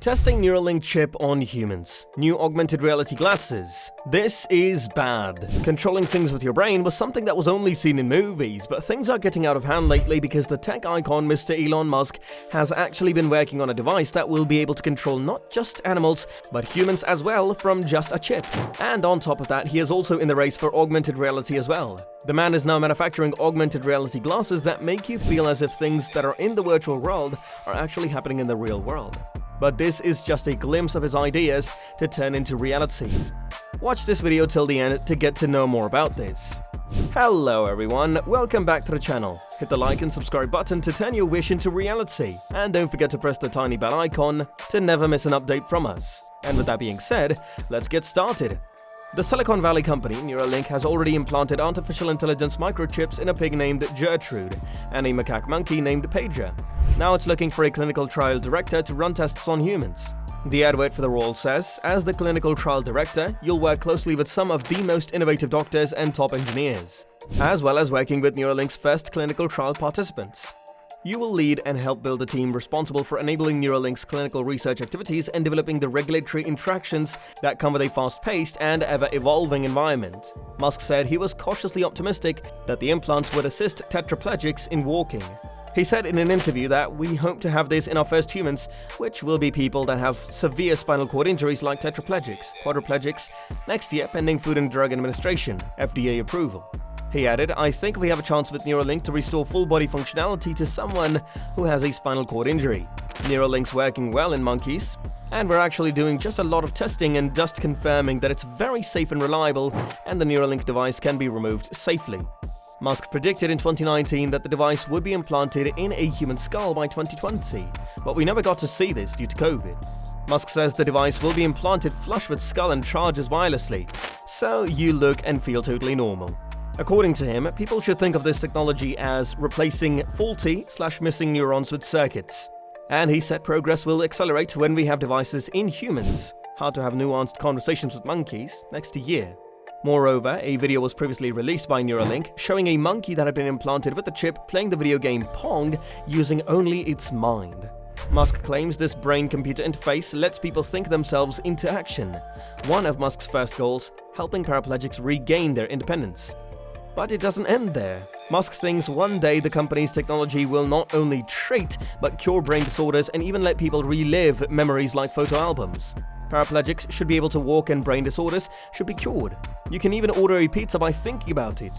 Testing Neuralink chip on humans. New augmented reality glasses. This is bad. Controlling things with your brain was something that was only seen in movies, but things are getting out of hand lately because the tech icon Mr. Elon Musk has actually been working on a device that will be able to control not just animals, but humans as well from just a chip. And on top of that, he is also in the race for augmented reality as well. The man is now manufacturing augmented reality glasses that make you feel as if things that are in the virtual world are actually happening in the real world. But this is just a glimpse of his ideas to turn into realities. Watch this video till the end to get to know more about this. Hello everyone, welcome back to the channel. Hit the like and subscribe button to turn your wish into reality. And don't forget to press the tiny bell icon to never miss an update from us. And with that being said, let's get started. The Silicon Valley company Neuralink has already implanted artificial intelligence microchips in a pig named Gertrude and a macaque monkey named Pager. Now it's looking for a clinical trial director to run tests on humans. The advert for the role says, as the clinical trial director, you'll work closely with some of the most innovative doctors and top engineers, as well as working with Neuralink's first clinical trial participants. You will lead and help build a team responsible for enabling Neuralink's clinical research activities and developing the regulatory interactions that come with a fast-paced and ever-evolving environment. Musk said he was cautiously optimistic that the implants would assist tetraplegics in walking. He said in an interview that we hope to have this in our first humans, which will be people that have severe spinal cord injuries like tetraplegics, quadriplegics, next year pending Food and Drug Administration, FDA approval. He added, I think we have a chance with Neuralink to restore full body functionality to someone who has a spinal cord injury. Neuralink's working well in monkeys, and we're actually doing just a lot of testing and just confirming that it's very safe and reliable and the Neuralink device can be removed safely. Musk predicted in 2019 that the device would be implanted in a human skull by 2020, but we never got to see this due to COVID. Musk says the device will be implanted flush with skull and charges wirelessly, so you look and feel totally normal. According to him, people should think of this technology as replacing faulty/missing neurons with circuits. And he said progress will accelerate when we have devices in humans. How to have nuanced conversations with monkeys next year. Moreover, a video was previously released by Neuralink showing a monkey that had been implanted with the chip playing the video game Pong using only its mind. Musk claims this brain-computer interface lets people think themselves into action. One of Musk's first goals, helping paraplegics regain their independence. But it doesn't end there. Musk thinks one day the company's technology will not only treat, but cure brain disorders and even let people relive memories like photo albums. Paraplegics should be able to walk and brain disorders should be cured. You can even order a pizza by thinking about it.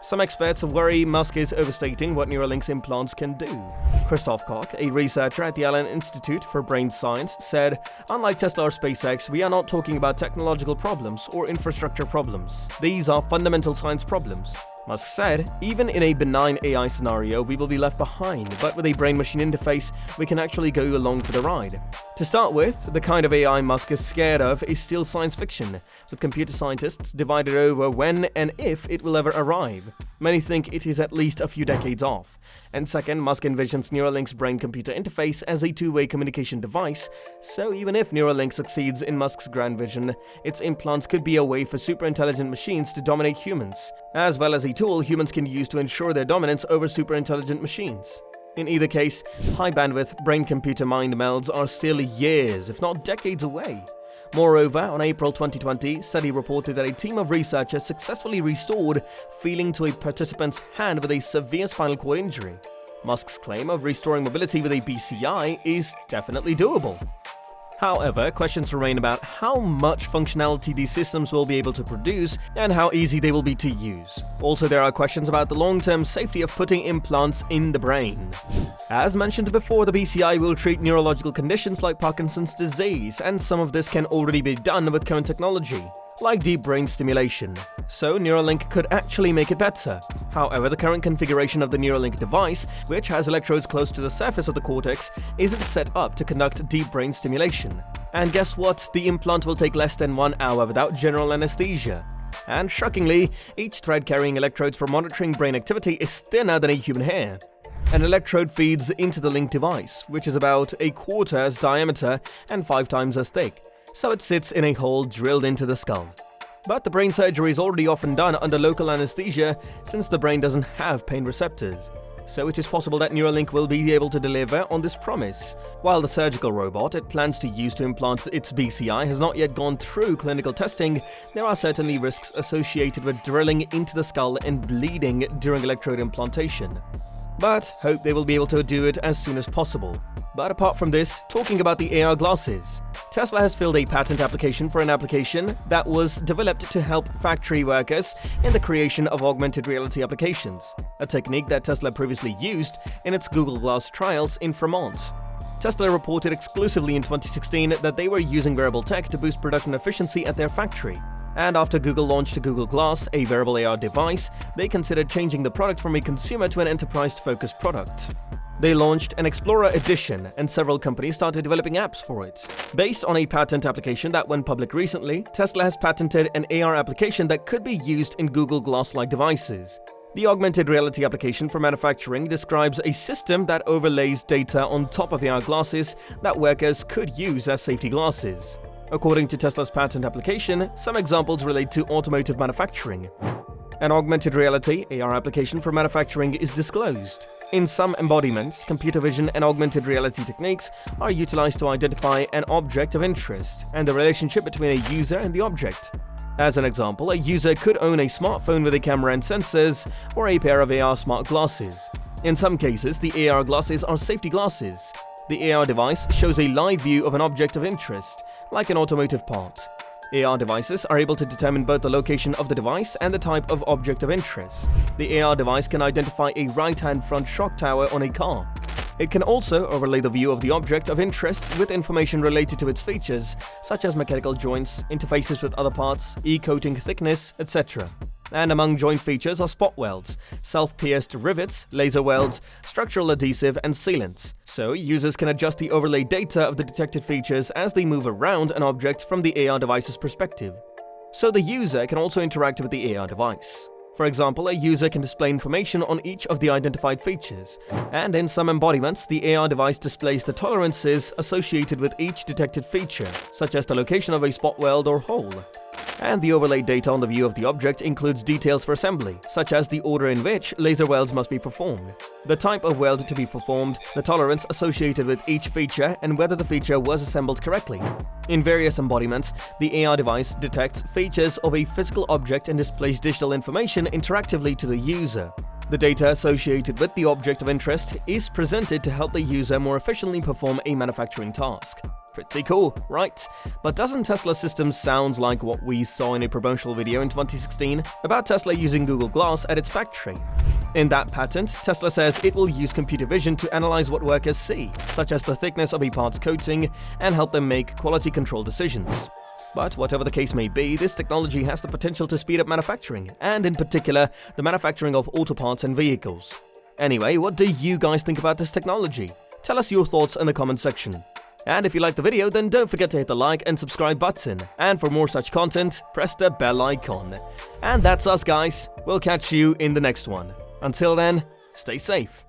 Some experts worry Musk is overstating what Neuralink's implants can do. Christoph Koch, a researcher at the Allen Institute for Brain Science, said, unlike Tesla or SpaceX, we are not talking about technological problems or infrastructure problems. These are fundamental science problems. Musk said, even in a benign AI scenario, we will be left behind, but with a brain-machine interface, we can actually go along for the ride. To start with, the kind of AI Musk is scared of is still science fiction, with computer scientists divided over when and if it will ever arrive. Many think it is at least a few decades off. And second, Musk envisions Neuralink's brain-computer interface as a two-way communication device, so even if Neuralink succeeds in Musk's grand vision, its implants could be a way for super-intelligent machines to dominate humans, as well as a tool humans can use to ensure their dominance over super-intelligent machines. In either case, high-bandwidth brain-computer mind melds are still years, if not decades away. Moreover, on April 2020, study reported that a team of researchers successfully restored feeling to a participant's hand with a severe spinal cord injury. Musk's claim of restoring mobility with a BCI is definitely doable. However, questions remain about how much functionality these systems will be able to produce and how easy they will be to use. Also, there are questions about the long-term safety of putting implants in the brain. As mentioned before, the BCI will treat neurological conditions like Parkinson's disease, and some of this can already be done with current technology, like deep brain stimulation. So Neuralink could actually make it better. However, the current configuration of the Neuralink device, which has electrodes close to the surface of the cortex, isn't set up to conduct deep brain stimulation. And guess what? The implant will take less than 1 hour without general anesthesia. And shockingly, each thread carrying electrodes for monitoring brain activity is thinner than a human hair. An electrode feeds into the link device, which is about 1/4 as diameter and 5 times as thick. So it sits in a hole drilled into the skull. But the brain surgery is already often done under local anesthesia since the brain doesn't have pain receptors. so it is possible that Neuralink will be able to deliver on this promise. While the surgical robot it plans to use to implant its BCI has not yet gone through clinical testing, there are certainly risks associated with drilling into the skull and bleeding during electrode implantation. But hope they will be able to do it as soon as possible. But apart from this, talking about the AR glasses, Tesla has filed a patent application for an application that was developed to help factory workers in the creation of augmented reality applications, a technique that Tesla previously used in its Google Glass trials in Fremont. Tesla reported exclusively in 2016 that they were using wearable tech to boost production efficiency at their factory. And after Google launched Google Glass, a wearable AR device, they considered changing the product from a consumer to an enterprise-focused product. They launched an Explorer edition, and several companies started developing apps for it. Based on a patent application that went public recently, Tesla has patented an AR application that could be used in Google Glass-like devices. The augmented reality application for manufacturing describes a system that overlays data on top of AR glasses that workers could use as safety glasses. According to Tesla's patent application, some examples relate to automotive manufacturing. An augmented reality AR application for manufacturing is disclosed. In some embodiments, computer vision and augmented reality techniques are utilized to identify an object of interest and the relationship between a user and the object. As an example, a user could own a smartphone with a camera and sensors, or a pair of AR smart glasses. In some cases, the AR glasses are safety glasses. The AR device shows a live view of an object of interest, like an automotive part. AR devices are able to determine both the location of the device and the type of object of interest. The AR device can identify a right-hand front shock tower on a car. It can also overlay the view of the object of interest with information related to its features, such as mechanical joints, interfaces with other parts, e-coating thickness, etc. And among joint features are spot welds, self-pierced rivets, laser welds, structural adhesive, and sealants. So users can adjust the overlay data of the detected features as they move around an object from the AR device's perspective. So the user can also interact with the AR device. For example, a user can display information on each of the identified features, and in some embodiments, the AR device displays the tolerances associated with each detected feature, such as the location of a spot weld or hole. And the overlay data on the view of the object includes details for assembly, such as the order in which laser welds must be performed, the type of weld to be performed, the tolerance associated with each feature, and whether the feature was assembled correctly. In various embodiments, the AR device detects features of a physical object and displays digital information interactively to the user. The data associated with the object of interest is presented to help the user more efficiently perform a manufacturing task. Pretty cool, right? But doesn't Tesla's system sound like what we saw in a promotional video in 2016 about Tesla using Google Glass at its factory? In that patent, Tesla says it will use computer vision to analyze what workers see, such as the thickness of a part's coating, and help them make quality control decisions. But whatever the case may be, this technology has the potential to speed up manufacturing, and in particular, the manufacturing of auto parts and vehicles. Anyway, what do you guys think about this technology? Tell us your thoughts in the comment section. And if you liked the video, then don't forget to hit the like and subscribe button. And for more such content, press the bell icon. And that's us, guys. We'll catch you in the next one. Until then, stay safe.